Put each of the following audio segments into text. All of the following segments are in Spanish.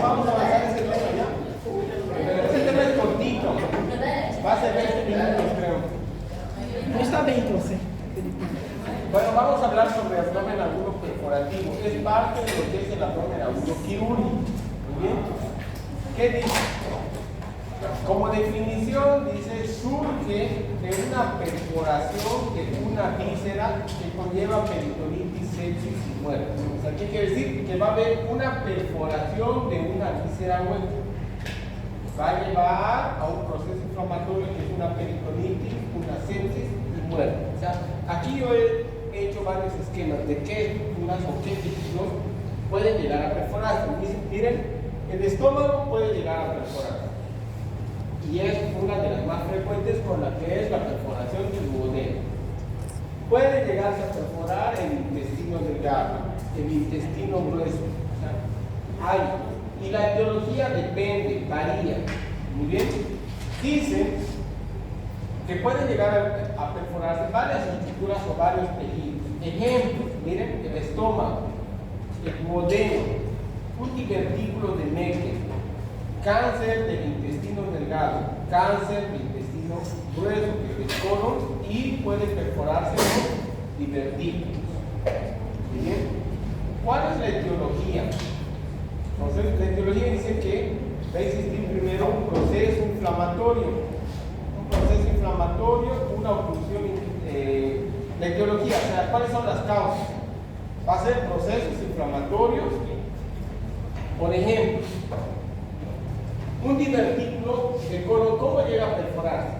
vamos a avanzar ese tema ya. Pero ese tema es cortito. Va a ser 20 minutos, creo. No está bem, você. Bueno, vamos a hablar sobre abdomen agudo perforativo. Es parte de lo que es el abdomen agudo quirúrgico. Muy bien. ¿Qué dice? Como definición, dice, surge de una perforación de una víscera que conlleva peritonitis, sepsis y muerte. O sea, ¿qué quiere decir? Que va a haber una perforación de una víscera hueca. Va a llevar a un proceso inflamatorio que es una peritonitis, una sepsis y muerte. O sea, aquí yo he hecho varios esquemas de qué estructuras o qué tejidos pueden llegar a perforarse. Miren, el estómago puede llegar a perforarse. Y es una de las más frecuentes con la que es la perforación del duodeno. Puede llegarse a perforar el intestino delgado, el intestino grueso. O sea, hay. Y la etiología depende, varía. Muy bien. Dice que puede llegar a perforarse varias estructuras o varios tejidos. Ejemplos, miren, el estómago, el duodeno, un divertículo de Meckel, cáncer del intestino delgado, cáncer del intestino grueso, que es el colon, y puede perforarse con divertículos. ¿Bien? ¿Cuál es la etiología? Entonces, la etiología dice que va a existir primero un proceso inflamatorio. Un proceso inflamatorio, una oclusión. La etiología, o sea, ¿cuáles son las causas? Va a ser procesos inflamatorios. Por ejemplo, un divertículo de colon, ¿cómo llega a perforarse?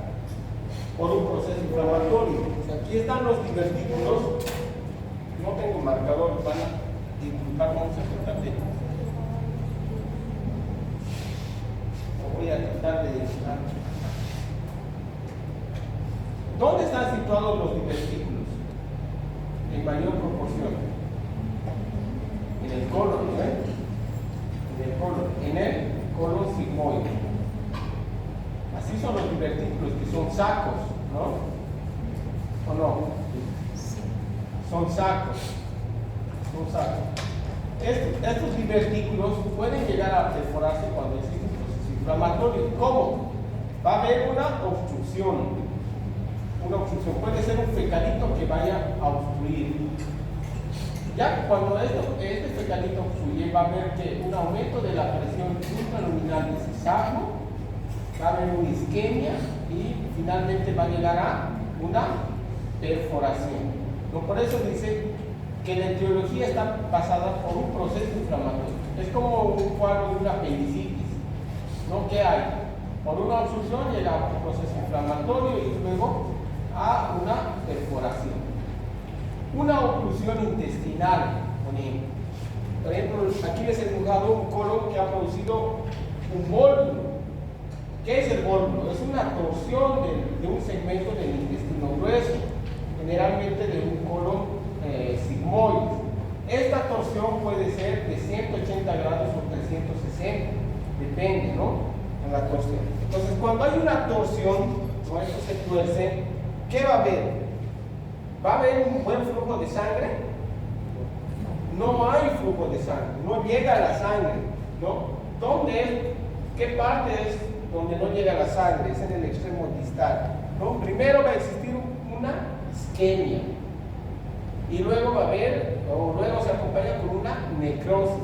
Por un proceso inflamatorio. O sea, aquí están los divertículos. No tengo marcador, van a disculpar, vamos a tratar de. Voy a tratar de dibujar. ¿Dónde están situados los divertículos? En mayor proporción. En el colon, ¿no? En el colon. En el colon sigmoide. Así son los divertículos, que son sacos, ¿no? ¿O no? Son sacos. Son sacos. Estos divertículos pueden llegar a perforarse cuando existe un proceso inflamatorio. ¿Cómo? Va a haber una obstrucción. Una obstrucción. Puede ser un fecalito que vaya a obstruir. Ya cuando este fecalito obstruye, va a haber que un aumento de la presión intraluminal de ese saco, va a haber una isquemia y finalmente va a llegar a una perforación. Por eso dice que la etiología está basada por un proceso inflamatorio. Es como un cuadro de una apendicitis, ¿no? ¿Qué hay? Por una obstrucción llega a un proceso inflamatorio y luego a una perforación. Una oclusión intestinal, por ejemplo, aquí les he dibujado un colon que ha producido un vólvulo. ¿Qué es el vólvulo? Es una torsión de un segmento del intestino grueso, generalmente de un colon sigmoide. Esta torsión puede ser de 180 grados o 360, depende, ¿no? De la torsión. Entonces, cuando hay una torsión, ¿no? Esto se tuerce, ¿qué va a haber? ¿Va a haber un buen flujo de sangre? No hay flujo de sangre, no llega la sangre, ¿no? ¿Dónde es? ¿Qué parte es donde no llega la sangre? Es en el extremo distal, ¿no? Primero va a existir una isquemia y luego va a haber, o luego se acompaña con una necrosis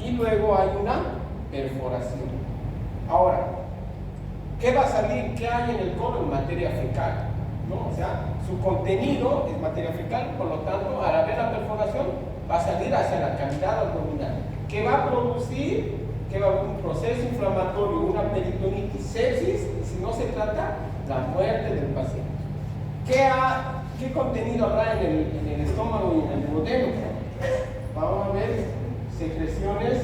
y luego hay una perforación. Ahora, ¿qué va a salir? ¿Qué hay en el colon? Materia fecal, ¿no? O sea, su contenido es materia fecal, por lo tanto, al haber la perforación, va a salir hacia la cavidad abdominal. ¿Qué va a producir? Que va a haber un proceso inflamatorio, una peritonitis, sepsis, y si no se trata, la muerte del paciente. ¿Qué contenido habrá en el estómago y en el duodeno? Vamos a ver secreciones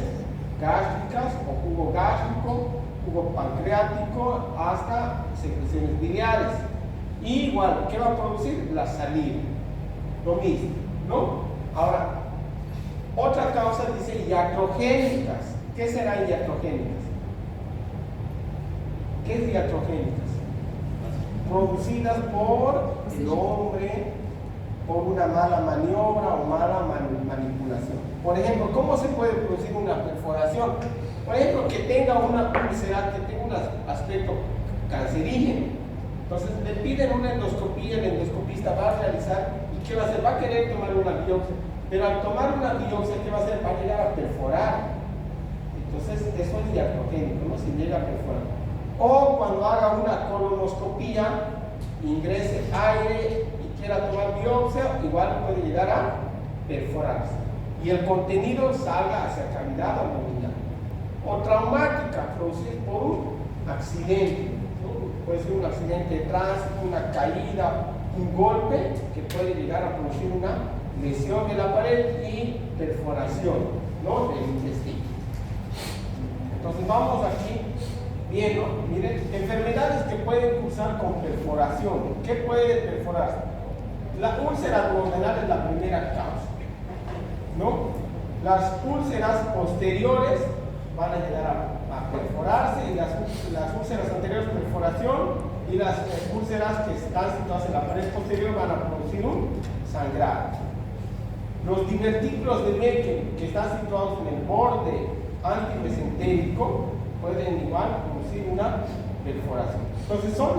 gástricas o jugo gástrico, jugo pancreático, hasta secreciones biliares. Y igual, ¿qué va a producir? La saliva. Lo mismo, ¿no? Ahora, otra causa dice iatrogénicas. ¿Qué serán iatrogénicas? ¿Qué es iatrogénicas? Producidas por el hombre, por una mala maniobra o mala manipulación. Por ejemplo, ¿cómo se puede producir una perforación? Por ejemplo, que tenga una úlcera, que tenga un aspecto cancerígeno. Entonces le piden una endoscopía, el endoscopista va a realizar y ¿qué va a hacer? Va a querer tomar una biopsia, pero al tomar una biopsia, ¿qué va a hacer? Va a llegar a perforar. Entonces eso es diartogénico, ¿no? Si llega a perforar. O cuando haga una colonoscopía, ingrese aire y quiera tomar biopsia, igual puede llegar a perforarse. Y el contenido salga hacia cavidad abdominal. O traumática, producida por un accidente. Puede ser un accidente de tránsito, una caída, un golpe que puede llegar a producir una lesión de la pared y perforación, ¿no?, del intestino. Entonces vamos aquí viendo, miren, enfermedades que pueden cursar con perforación. ¿Qué puede perforarse? La úlcera abdominal es la primera causa, ¿no? Las úlceras posteriores van a llegar a perforarse y las úlceras anteriores perforación y las úlceras que están situadas en la pared posterior van a producir un sangrado. Los divertículos de Meckel que están situados en el borde antimesentérico pueden igual producir una perforación. Entonces son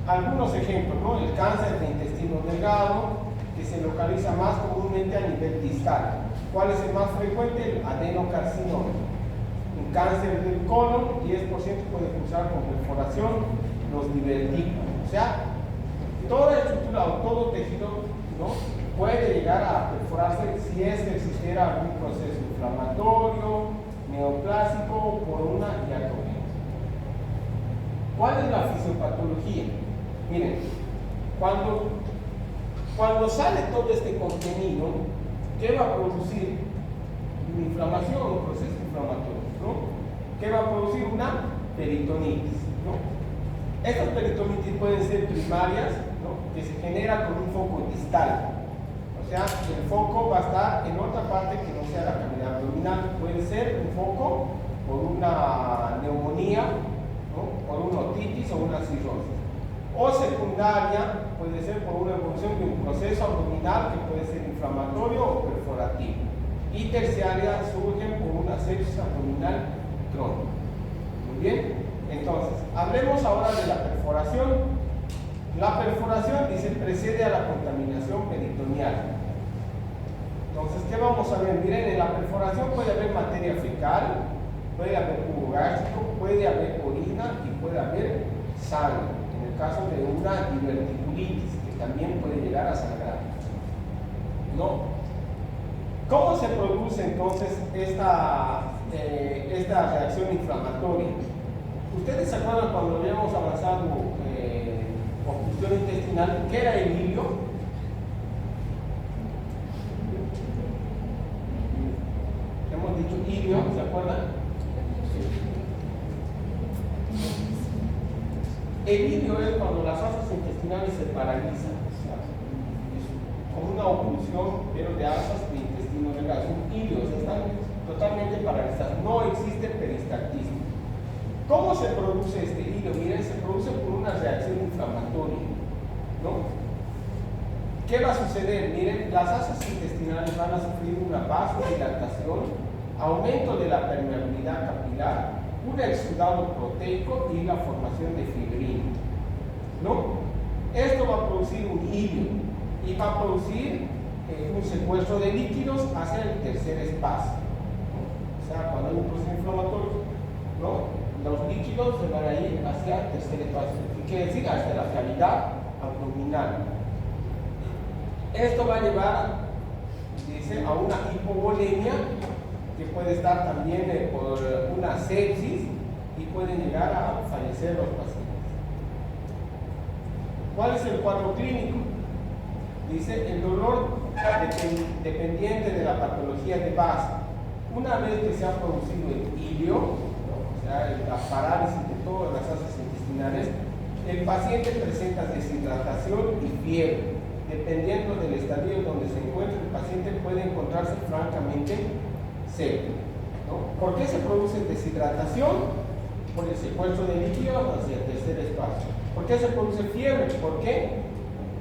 algunos ejemplos, ¿no? El cáncer de intestino delgado, que se localiza más comúnmente a nivel distal. ¿Cuál es el más frecuente? El adenocarcinoma. Un cáncer del colon, 10% puede cursar con perforación, los divertículos. O sea, toda estructura o todo tejido, ¿no?, puede llegar a perforarse si es que existiera algún proceso inflamatorio, neoplásico o por una diatogénesis. ¿Cuál es la fisiopatología? Miren, cuando sale todo este contenido, ¿qué va a producir? Una inflamación, un proceso inflamatorio, ¿no? ¿Qué va a producir? Una peritonitis, ¿no? Estas peritonitis pueden ser primarias, ¿no?, que se genera con un foco distal. O sea, el foco va a estar en otra parte que no sea la cavidad abdominal. Puede ser un foco por una neumonía, ¿no?, por una otitis o una cirrosis. O secundaria, puede ser por una evolución de un proceso abdominal que puede ser inflamatorio o perforativo. Y terciaria, surgen por una sepsis abdominal crónica. Muy bien, entonces, hablemos ahora de la perforación. La perforación, dice, precede a la contaminación peritoneal. Entonces, ¿qué vamos a ver? Miren, en la perforación puede haber materia fecal, puede haber jugo gástrico, puede haber orina y puede haber sangre. En el caso de una diverticulitis, que también puede llegar a sangrar, ¿no? ¿Cómo se produce entonces esta reacción inflamatoria? ¿Ustedes se acuerdan cuando habíamos avanzado obstrucción intestinal? ¿Qué era el hilio? Hemos dicho hilio, ¿se acuerdan? El hilio es cuando las asas intestinales se paralizan, es como una oclusión, pero de asas de intestino delgado. Un hilio, están totalmente paralizadas, no existe peristaltismo. ¿Cómo se produce este hilio? Miren, se produce por una reacción inflamatoria, ¿no? ¿Qué va a suceder? Miren, las asas intestinales van a sufrir una vasodilatación, aumento de la permeabilidad capilar, un exudado proteico y la formación de fibrina, ¿no? Esto va a producir un hilio y va a producir un secuestro de líquidos hacia el tercer espacio, ¿no? O sea, cuando hay un proceso inflamatorio, ¿no?, los líquidos se van a ir hacia el tercer espacio, ¿qué quiere decir? Hacia la cavidad abdominal. Esto va a llevar, dice, a una hipovolemia, que puede estar también por una sepsis y pueden llegar a fallecer los pacientes. ¿Cuál es el cuadro clínico? Dice, el dolor dependiente de la patología de base. Una vez que se ha producido el hilio, o sea, la parálisis de todas las asas intestinales, el paciente presenta deshidratación y fiebre. Dependiendo del estadio donde se encuentre el paciente, puede encontrarse francamente seco, ¿no? ¿Por qué se produce deshidratación? Por el secuestro de líquidos hacia el tercer espacio. ¿Por qué se produce fiebre? Porque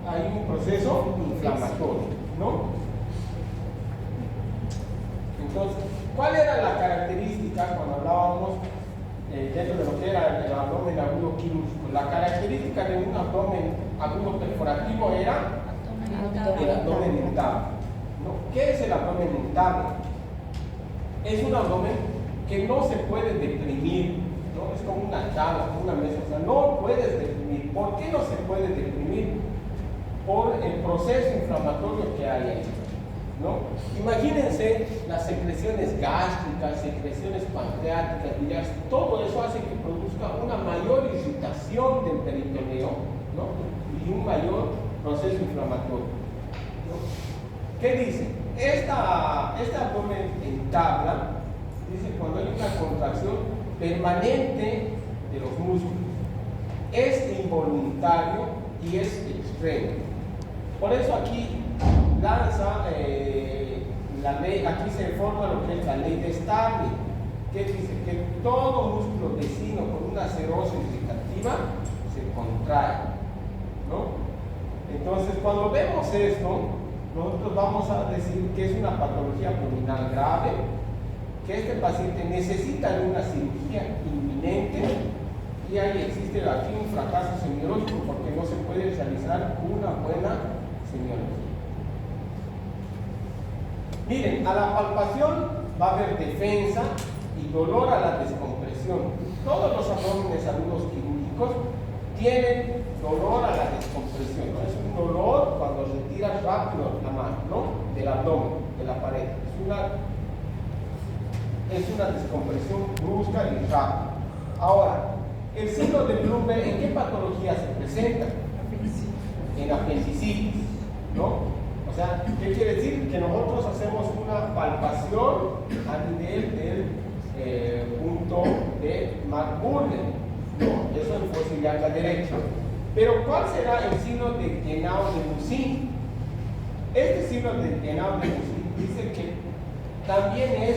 hay un proceso inflamatorio, ¿no? Entonces, ¿cuál era la característica cuando hablábamos dentro de lo que era el abdomen agudo quirúrgico. La característica de un abdomen agudo perforativo era el abdomen untable, ¿no? ¿Qué es el abdomen untable? Es un abdomen que no se puede deprimir, ¿no? Es como una tabla, como una mesa, o sea, no puedes deprimir. ¿Por qué no se puede deprimir? Por el proceso inflamatorio que hay ahí, ¿no? Imagínense las secreciones gástricas, secreciones pancreáticas, biliares, todo eso hace que produzca una mayor irritación del peritoneo, ¿no? Y un mayor proceso inflamatorio, ¿no? ¿Qué dice? Este abdomen en tabla, dice cuando hay una contracción permanente de los músculos, es involuntario y es extremo. Por eso aquí lanza la ley, aquí se forma lo que es la ley de Starling, que dice que todo músculo vecino con una serosis irritativa se contrae, ¿no? Entonces, cuando vemos esto, nosotros vamos a decir que es una patología abdominal grave, que este paciente necesita de una cirugía inminente y ahí existe aquí un fracaso semiológico porque no se puede realizar una buena semiología. Miren, a la palpación va a haber defensa y dolor a la descompresión. Todos los abdómenes agudos quirúrgicos tienen dolor a la descompresión, ¿no? Es un dolor cuando retiras rápido la mano, ¿no? Del abdomen, de la pared. Es una descompresión brusca y rápida. Ahora, el signo de Bloomberg, ¿en qué patología se presenta? En apendicitis, ¿no? O sea, ¿qué quiere decir? Que nosotros hacemos una palpación a nivel del punto de McBurden, ¿no? Eso es fósil iliaca derecho. Pero ¿cuál será el signo de Genau de Musin? Este signo de Genau de Musin dice que también es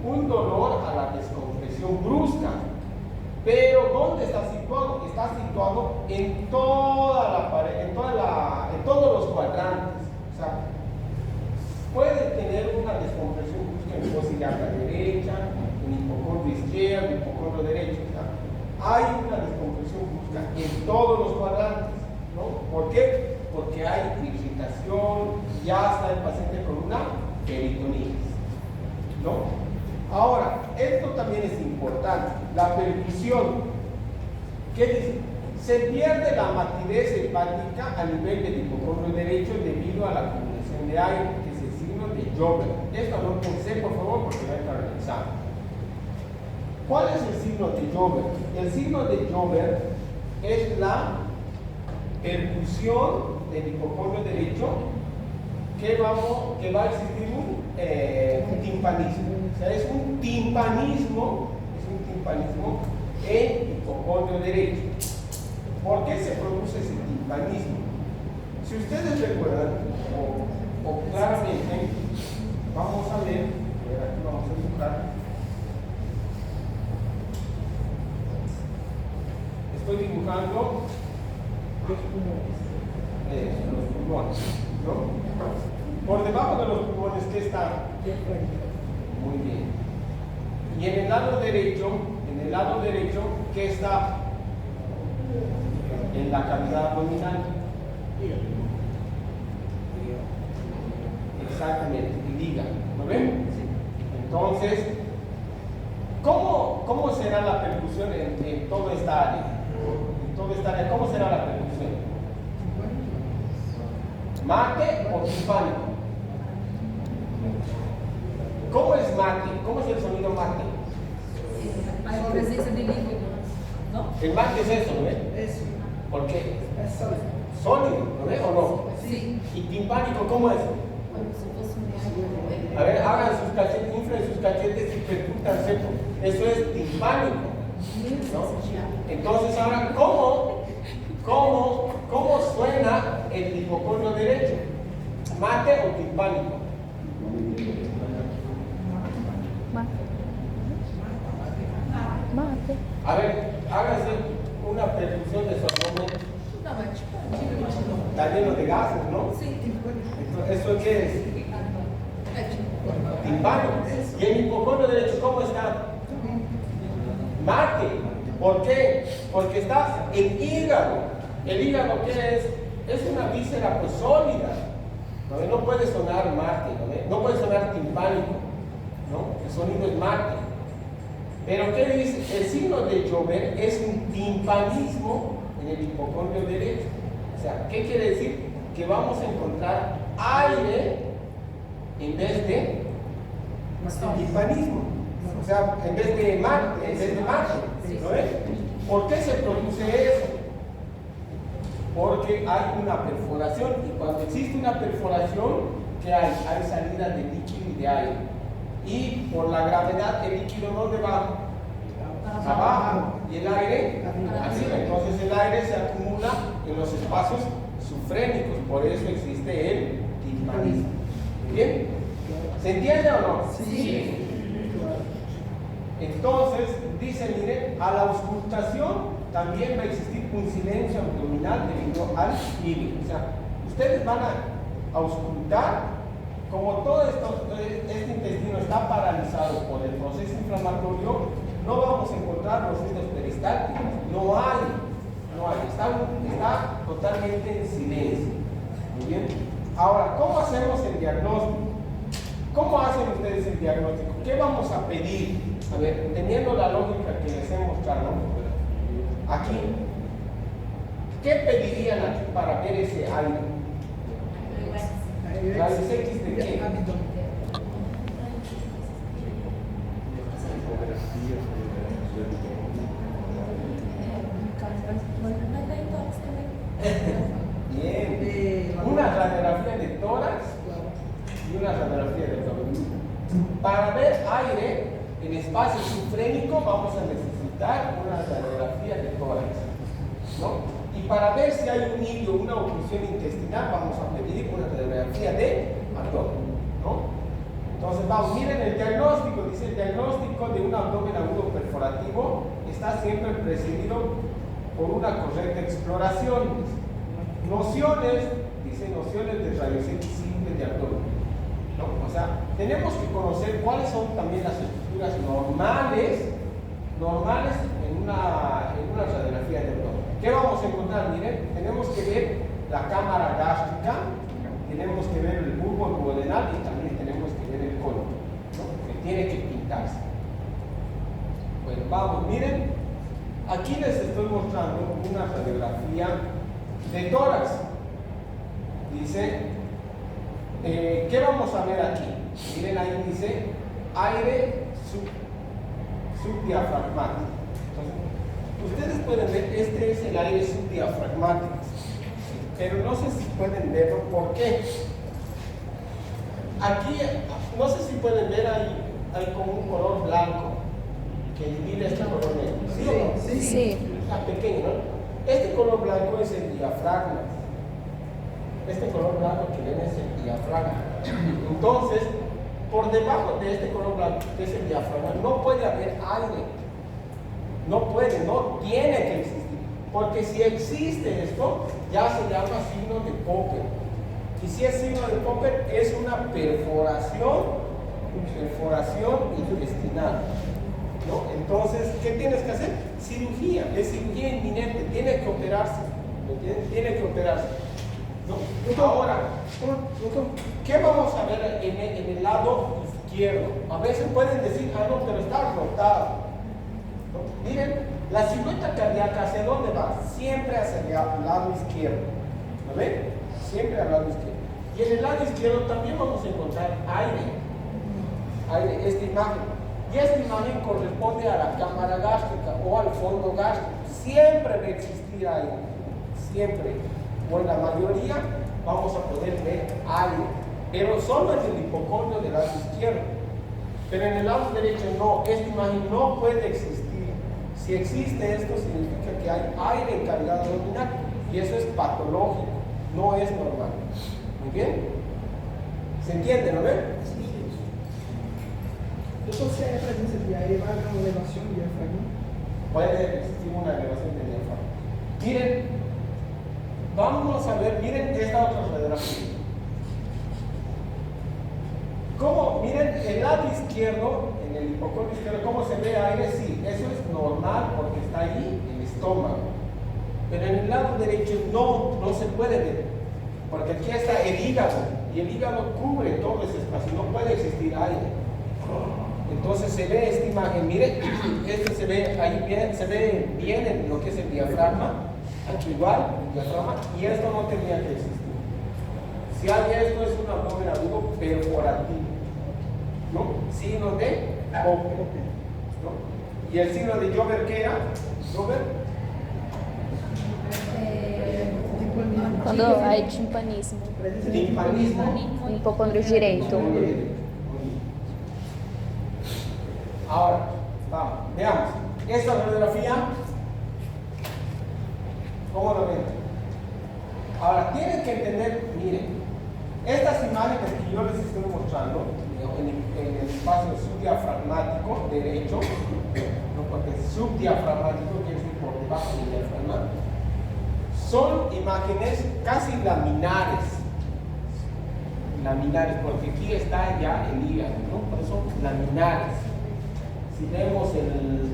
un dolor a la descompresión brusca. Pero ¿dónde está situado? Está situado en toda la pared, en todos los cuadrantes. O sea, puede tener una descompresión brusca en fósil iliaca derecha, en hipocondrio izquierdo, en hipocondrio derecho. O sea, hay una descompresión brusca en todos los cuadrantes, ¿no? ¿Por qué? Porque hay irritación, ya está el paciente con una peritonitis, ¿no? Ahora, esto también es importante, la percusión. ¿Qué dice? Se pierde la matidez hepática a nivel del hipocondrio derecho debido a la acumulación de aire, que es el signo de Joubert. Esto no pensé, por favor, porque va a entrar en el examen. ¿Cuál es el signo de Joubert? El signo de Joubert es la percusión del hipocondrio derecho que va a existir un timpanismo. O sea, es un timpanismo en hipocondrio derecho. ¿Por qué se produce ese timpanismo? Si ustedes recuerdan, o claramente, vamos a ver, aquí vamos a dibujar. Estoy dibujando los pulmones, ¿no? Por debajo de los pulmones, ¿qué está? Muy bien. Y en el lado derecho, ¿qué está? En la cavidad abdominal. Exactamente, el hígado. ¿Lo ven? Entonces, ¿cómo será la percusión en toda esta área? ¿Cómo será la percusión? ¿Mate o timpánico? ¿Cómo es mate? ¿Cómo es el sonido mate? Hay presencia de líquido, ¿no? El mate es eso, ¿no ves? Eso. ¿Por qué? Es sólido. Sólido, ¿no ves o no? Sí. ¿Y timpánico cómo es? Como si fosse un... A ver, hagan sus cachetes, inflen sus cachetes y percutan seco. Eso es timpánico, ¿no? Entonces ahora, ¿cómo suena el hipocondrio derecho? ¿Mate o timpánico? Mate. A ver, háganse una percusión de su abdomen. Não, é tipo... Está lleno de gases, ¿no? Sim. Entonces, ¿eso qué es? É tipo... Timpánico. ¿Y el hipocondrio derecho cómo está? Marte. ¿Por qué? Porque estás en hígado. ¿El hígado qué es? Es una víscera pues sólida. No puede sonar Marte, no puede sonar timpánico, ¿no? El sonido es Marte. Pero ¿qué dice? El signo de llover es un timpanismo en el hipocondrio derecho. O sea, ¿qué quiere decir? Que vamos a encontrar aire en vez de timpanismo. O sea, en vez de Marte, ¿no es? ¿Por qué se produce eso? Porque hay una perforación, y cuando existe una perforación, ¿qué hay? Hay salida de líquido y de aire. Y por la gravedad, el líquido ¿dónde va? Abajo. Y el aire arriba. Entonces el aire se acumula en los espacios sufrénicos, por eso existe el timpanismo. ¿Bien? ¿Se entiende o no? Sí. Entonces, dice, miren, a la auscultación también va a existir un silencio abdominal debido al hígado. O sea, ustedes van a auscultar, como todo este intestino está paralizado por el proceso inflamatorio, no vamos a encontrar los ruidos peristálticos. No hay. Está totalmente en silencio. Muy bien. Ahora, ¿cómo hacemos el diagnóstico? ¿Cómo hacen ustedes el diagnóstico? ¿Qué vamos a pedir? A ver, teniendo la lógica que les he mostrado, aquí, ¿qué pedirían aquí para ver ese aire? ¿Rayos X de qué? Bien. Una radiografía de tórax y una radiografía de abdomen. Para ver aire en espacio sufrénico vamos a necesitar una radiografía de tórax, ¿no? Y para ver si hay un hillo, una oclusión intestinal, vamos a pedir una radiografía de abdomen, ¿no? Entonces vamos, miren el diagnóstico, dice el diagnóstico de un abdomen agudo perforativo está siempre precedido por una correcta exploración. Nociones, dice nociones de rayos X simple de abdomen, ¿no? O sea, tenemos que conocer cuáles son también las estructuras normales en una radiografía de abdomen. ¿Qué vamos a encontrar? Miren, tenemos que ver la cámara gástrica, tenemos que ver el bulbo duodenal y también tenemos que ver el colon, ¿no? Que tiene que pintarse. Bueno, vamos, miren, aquí les estoy mostrando una radiografía de tórax. Dice, ¿qué vamos a ver aquí? Miren, ahí dice aire subdiafragmático. Ustedes pueden ver, este es el aire subdiafragmático, pero no sé si pueden verlo. ¿Por qué? Aquí, no sé si pueden ver, hay como un color blanco que divide este color negro. ¿Sí o no? Sí. Está pequeño, ¿no? Este color blanco es el diafragma. Este color blanco que ven es el diafragma. Entonces, por debajo de este color blanco, que es el diafragma, no puede haber aire. No tiene que existir. Porque si existe esto, ya se llama signo de Popper. Y si es signo de Popper, es una perforación intestinal, ¿no? Entonces, ¿qué tienes que hacer? Cirugía, es cirugía inminente, tiene que operarse, tiene que operarse, ¿no? Ahora, ¿qué vamos a ver en el lado izquierdo? A veces pueden decir, no, pero está rotado, ¿no? Miren, la silueta cardíaca, ¿hacia dónde va? Siempre hacia el lado izquierdo, ¿lo ven? Siempre al lado izquierdo. Y en el lado izquierdo también vamos a encontrar aire, esta imagen. Y esta imagen corresponde a la cámara gástrica o al fondo gástrico. Siempre va a existir aire, siempre. O en la mayoría vamos a poder ver aire, pero solo en el hipocondrio del lado izquierdo. Pero en el lado derecho no, esta imagen no puede existir. Si existe esto, significa que hay aire en cavidad abdominal y eso es patológico, no es normal. ¿Muy bien? ¿Se entiende, no ven? Entonces, hay presencia de aire, va a haber una elevación de diafragma. Puede existir una elevación del diafragma. Miren, vamos a ver, miren esta otra radiografía. ¿Cómo? Miren, el lado izquierdo, en el hipocondrio izquierdo, ¿cómo se ve aire? Sí, eso es normal porque está ahí el estómago. Pero en el lado derecho no se puede ver, porque aquí está el hígado, y el hígado cubre todo ese espacio, no puede existir aire. Entonces se ve esta imagen, mire, se ve ahí bien, se ve bien en lo que es el diafragma, aquí igual, el diafragma, y esto no tendría que existir. Si hay esto, es un abdomen agudo perforativo, ¿no? Signo de Boker, ¿no? Y el signo de Jover, ¿qué era? Jover. Quando é timpanismo, Timpanismo. hipocôndrio direito. Ahora, vamos, veamos. Esta radiografía, ¿cómo lo ven? Ahora, tienen que entender, miren, estas imágenes que yo les estoy mostrando en el espacio subdiafragmático derecho, no porque subdiafragmático quiere decir por debajo del diafragma, son imágenes casi laminares, porque aquí está ya el hígado, ¿no? Por eso laminares. Si vemos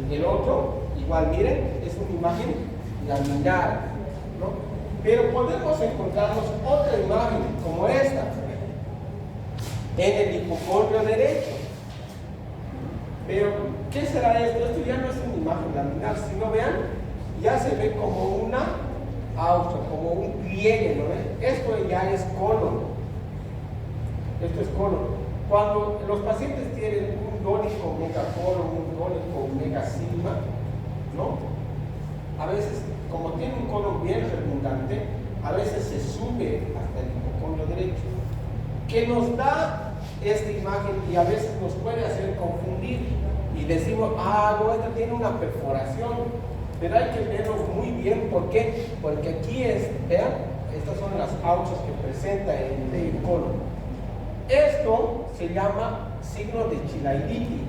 el otro, igual miren, es una imagen laminar, ¿no? Pero podemos encontrarnos otra imagen como esta en el hipocondrio derecho. Pero, ¿qué será esto? Esto ya no es una imagen laminar, sino vean, ya se ve como una auto, como un pliegue, ¿no ven? Esto ya es colon. Esto es colon. Cuando los pacientes tienen un dólico megacolon, un dólico megasigma, ¿no? A veces, como tiene un colon bien redundante, a veces se sube hasta el hipocondrio derecho, que nos da esta imagen y a veces nos puede hacer confundir y decimos, no, esta tiene una perforación. Pero hay que verlo muy bien, ¿por qué? Porque aquí vean, estas son las auchas que presenta el colon. Esto se llama signo de Chilaiditi,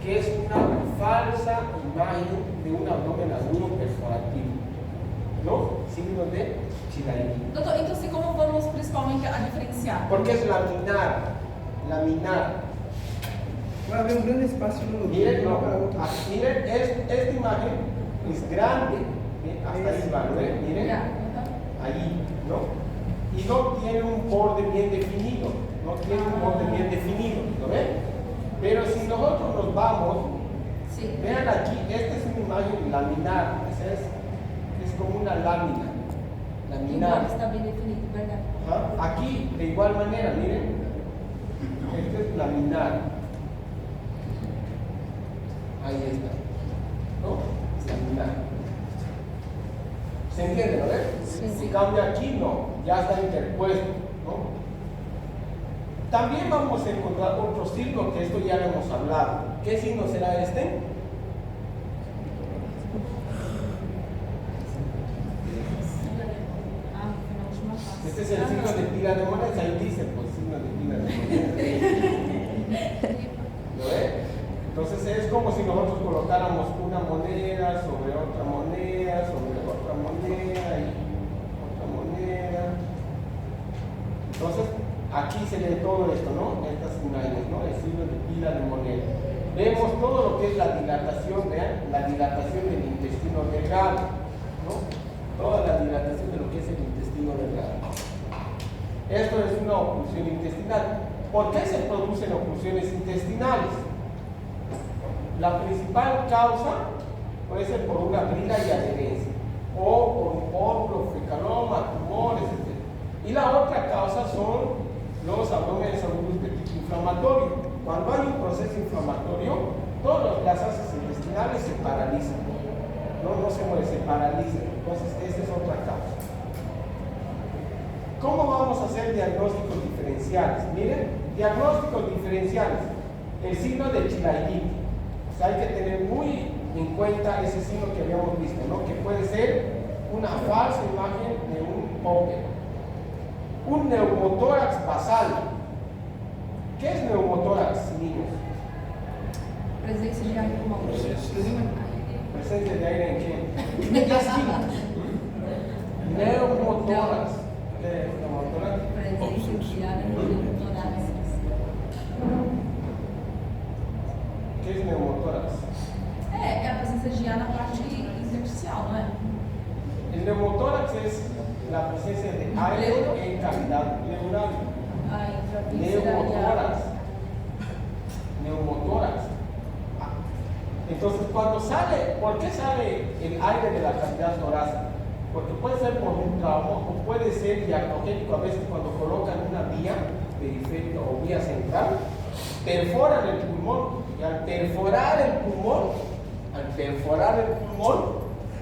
que es una falsa imagen de un abdomen agudo perforativo, ¿no? Signo de Chilaiditi. Doutor, então assim, como vamos principalmente a diferenciar? Porque es laminar. Va a haber un gran espacio Miren, de no, uno para otro. miren, esta imagen es grande, hasta ahí va, ¿no? Miren, ahí, ¿no? Y no tiene un borde bien definido, ¿no? ¿Lo ven? Pero si nosotros nos vamos, Sí. vean aquí, esta es una imagen laminar, es como una lámina, laminar. Igual está bem definido, verdade? Ajá. Aquí, de igual manera, miren, esto es laminar. Ahí está, ¿no? Laminar. ¿Se entiende, no ven? Sí. Si cambia aquí, no, ya está interpuesto, ¿no? También vamos a encontrar otro signo, que esto ya lo hemos hablado. ¿Qué signo será este? Na última fase. Este es el signo de pila de monedas, ahí dice, pues signo de pila de monedas. ¿Lo ven? Entonces es como si nosotros colocáramos una moneda sobre otra moneda, sobre otra moneda y otra moneda. Entonces aquí se ve todo esto, ¿no? Estas imágenes, ¿no? El signo de pila de moneda. Vemos todo lo que es la dilatación, vean, la dilatación del intestino delgado, ¿no? Toda la dilatación de lo que es el intestino delgado. Esto es una oclusión intestinal. ¿Por qué se producen oclusiones intestinales? La principal causa puede ser por una brida y adherencia, o por un pómulo, fecaloma, tumores, etc. Y la otra causa son los abdómenes agudos de tipo inflamatorio. Cuando hay un proceso inflamatorio, todas las asas intestinales se paralizan. No se mueven, se paralizan. Entonces, esa es otra causa. ¿Cómo vamos a hacer diagnósticos diferenciales? Miren, diagnósticos diferenciales. El signo de Chilaiditi. O sea, hay que tener muy en cuenta ese signo que habíamos visto, ¿no? Que puede ser una falsa imagen de un póker. Un neumotórax basal. ¿Qué es neumotórax, niños? Presença de aire com Presencia de aire en qué? Intestino. Neumotórax. ¿Qué es neumotórax? Presença de aire com ¿Qué es neumotórax? É a presença de guiar na parte intersticial, não é? El neumotórax es la presencia de aire en cavidad pleural. A intravíscera e a... Neumotórax. Neumotórax. Ah, entonces, cuando sale, ¿por qué sale el aire de la cavidad torácica? Porque puede ser por un trauma o puede ser diacogénico. A veces cuando colocan una vía periférica o vía central, perforan el pulmón y al perforar el pulmón,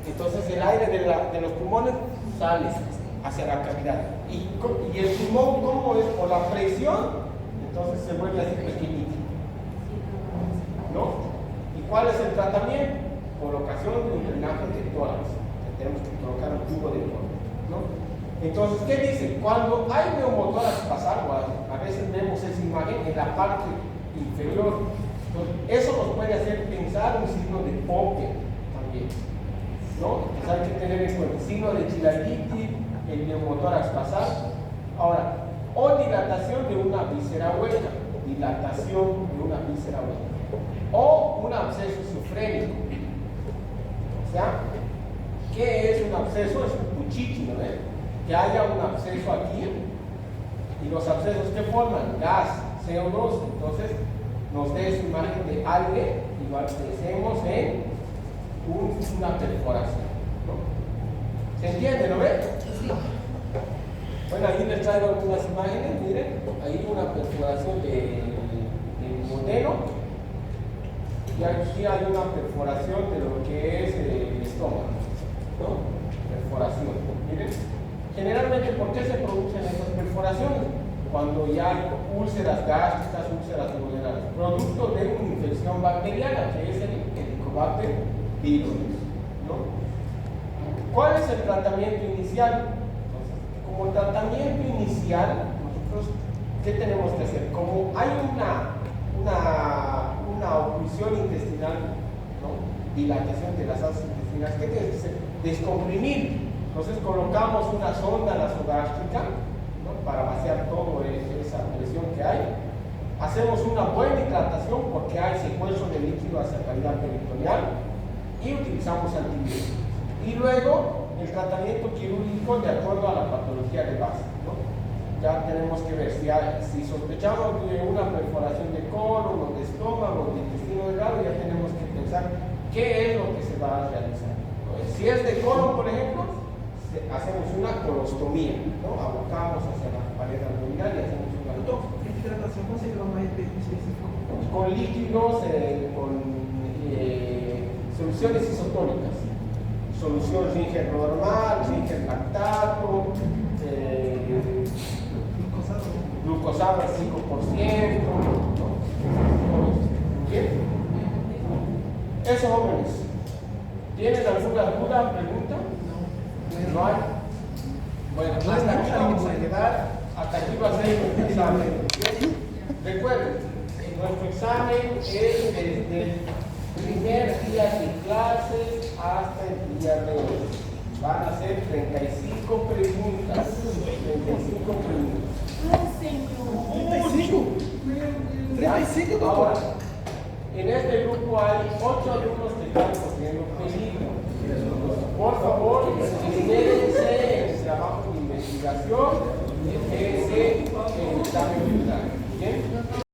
entonces el aire de los pulmones sale hacia la cavidad. Y el pulmón, ¿cómo es? Por la presión, entonces se vuelve así pequeñito. ¿No? ¿Y cuál es el tratamiento? Colocación de un drenaje de tórax. Tenemos que colocar un tubo de tórax, ¿no? Entonces, ¿qué dice? Cuando hay neumotórax basal, a veces vemos esa imagen en la parte inferior. Entonces, eso nos puede hacer pensar un signo de Popper también, ¿no? Entonces hay que tener en cuenta el signo de Chilaiditi, el neumotórax basal. Ahora, o dilatación de una víscera hueca, o un absceso sufrénico. O sea, ¿qué es un absceso? Es un cuchichi, ¿no? Que haya un absceso aquí, y los abscesos que forman gas, CO2, entonces nos dé esa imagen de aire y lo abscesemos en una perforación, ¿no? ¿Se entiende, no ve? Sí. Bueno, ahí les traigo algunas imágenes, miren, ahí una perforación del modelo, y aquí hay una perforación de lo que es el estómago, ¿no? Perforación, miren. Generalmente, ¿por qué se producen estas perforaciones? Cuando ya hay úlceras gástricas, úlceras duodenales, producto de una infección bacteriana, que es el Helicobacter pylori, ¿no? ¿Cuál es el tratamiento inicial? Entonces, como tratamiento inicial, nosotros, ¿qué tenemos que hacer? Como hay una oclusión intestinal, ¿no? Dilatación de las asas intestinales, ¿qué tiene que hacer? Descomprimir. Entonces colocamos una sonda nasogástrica, ¿no? Para vaciar toda esa presión que hay. Hacemos una buena hidratación porque hay secuestro de líquido hacia la cavidad peritoneal y utilizamos antibióticos. Y luego el tratamiento quirúrgico de acuerdo a la patología de base, ¿no? Ya tenemos que ver si sospechamos de una perforación de colon o de estómago o de intestino delgado, ya tenemos que pensar qué es lo que se va a realizar. Si es de colon, por ejemplo, hacemos una colostomía, ¿no? Abocamos hacia la pared abdominal y hacemos una Hidratación con síndrome más específico. con líquidos, con soluciones isotónicas. Solución Ringer normal, Ringer lactato, glucosado al 5%, ¿no? ¿Bien? Eso, jóvenes. ¿Tienen alguna duda, pregunta? ¿No hay? Bueno, hasta aquí vamos a quedar, hasta aquí va a ser nuestro examen. Recuerden, nuestro examen es desde el primer día de clases hasta el día de hoy. Van a ser 35 preguntas. 35 preguntas. 35? ¿Ya? 35, doctor. Ahora, en este grupo hay 8 alumnos que están corriendo peligro. Por favor, intérense en el trabajo de investigación, intérense en el examen final. ¿Bien?